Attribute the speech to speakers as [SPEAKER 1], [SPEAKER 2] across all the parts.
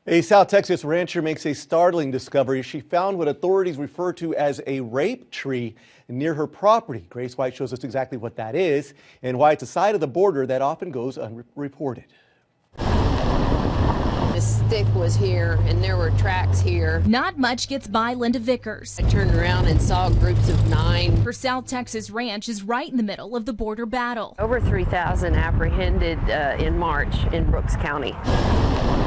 [SPEAKER 1] A South Texas rancher makes a startling discovery. She found what authorities refer to as a rape tree near her property. Grace White shows us exactly what that is and why it's a side of the border that often goes unreported.
[SPEAKER 2] The stick was here and there were tracks here.
[SPEAKER 3] Not much gets by Linda Vickers.
[SPEAKER 2] I turned around and saw groups of 9.
[SPEAKER 3] Her South Texas ranch is right in the middle of the border battle.
[SPEAKER 2] Over 3,000 apprehended in March in Brooks County.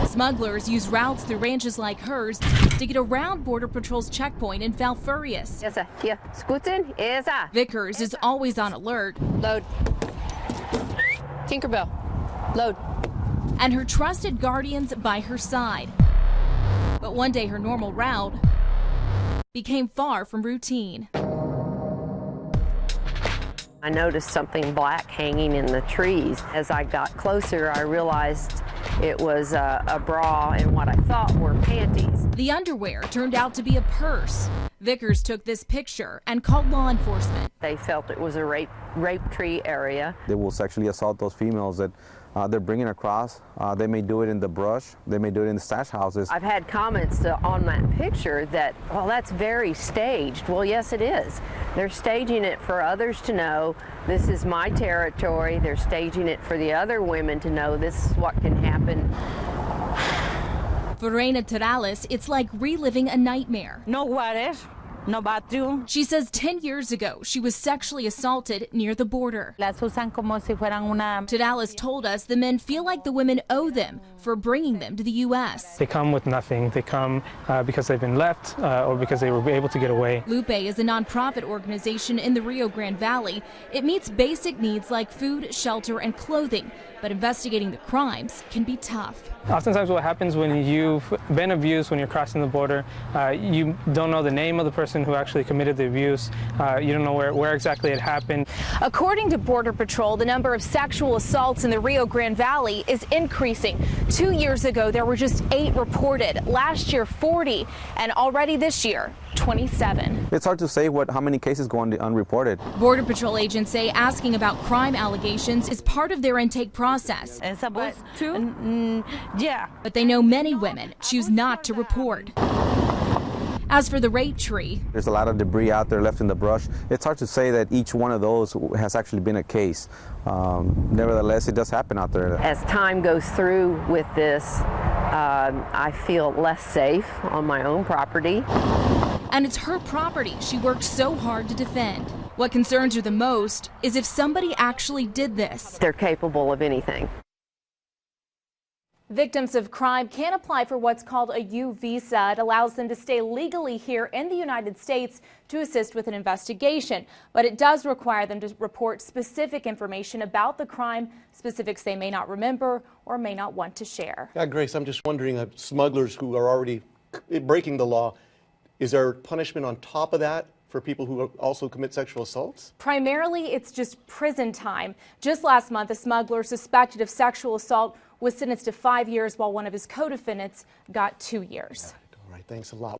[SPEAKER 3] Smugglers use routes through ranches like hers to get around Border Patrol's checkpoint in Falfurrias. Vickers is always on alert.
[SPEAKER 2] Load. Tinkerbell. Load.
[SPEAKER 3] And her trusted guardians by her side. But one day her normal route became far from routine.
[SPEAKER 2] I noticed something black hanging in the trees. As I got closer, I realized it was a bra and what I thought were panties.
[SPEAKER 3] The underwear turned out to be a purse. Vickers took this picture and called law enforcement.
[SPEAKER 2] They felt it was a rape tree area.
[SPEAKER 4] They will sexually assault those females that they're bringing across. They may do it in the brush. They may do it in the stash houses.
[SPEAKER 2] I've had comments on that picture that, well, that's very staged. Well, yes, it is. They're staging it for others to know this is my territory. They're staging it for the other women to know this is what can happen.
[SPEAKER 3] For Reina Terrales, it's like reliving a nightmare.
[SPEAKER 5] No water, no bathroom.
[SPEAKER 3] She says 10 years ago, she was sexually assaulted near the border.
[SPEAKER 5] Las usan como si fueran una...
[SPEAKER 3] Terrales told us the men feel like the women owe them for bringing them to the U.S.
[SPEAKER 6] They come with nothing. They come because they've been left or because they were able to get away.
[SPEAKER 3] Lupe is a nonprofit organization in the Rio Grande Valley. It meets basic needs like food, shelter, and clothing. But investigating the crimes can be tough.
[SPEAKER 6] Oftentimes what happens when you've been abused when you're crossing the border, you don't know the name of the person who actually committed the abuse. You don't know where exactly it happened.
[SPEAKER 3] According to Border Patrol, the number of sexual assaults in the Rio Grande Valley is increasing. 2 years ago, there were just 8 reported. Last year, 40. And already this year, 27.
[SPEAKER 4] It's hard to say how many cases go unreported.
[SPEAKER 3] Border Patrol agents say asking about crime allegations is part of their intake process.
[SPEAKER 5] Yeah.
[SPEAKER 3] But they know many women choose not to report. As for the rape tree,
[SPEAKER 4] there's a lot of debris out there left in the brush. It's hard to say that each one of those has actually been a case. Nevertheless, it does happen out there.
[SPEAKER 2] As time goes through with this, I feel less safe on my own property.
[SPEAKER 3] And it's her property she worked so hard to defend. What concerns her the most is if somebody actually did this.
[SPEAKER 2] They're capable of anything.
[SPEAKER 7] Victims of crime can apply for what's called a U visa. It allows them to stay legally here in the United States to assist with an investigation. But it does require them to report specific information about the crime, specifics they may not remember or may not want to share.
[SPEAKER 1] Yeah, Grace, I'm just wondering, smugglers who are already breaking the law, is there punishment on top of that for people who also commit sexual assaults?
[SPEAKER 7] Primarily, it's just prison time. Just last month, a smuggler suspected of sexual assault was sentenced to 5 years while one of his co-defendants got 2 years.
[SPEAKER 1] All right, thanks a lot.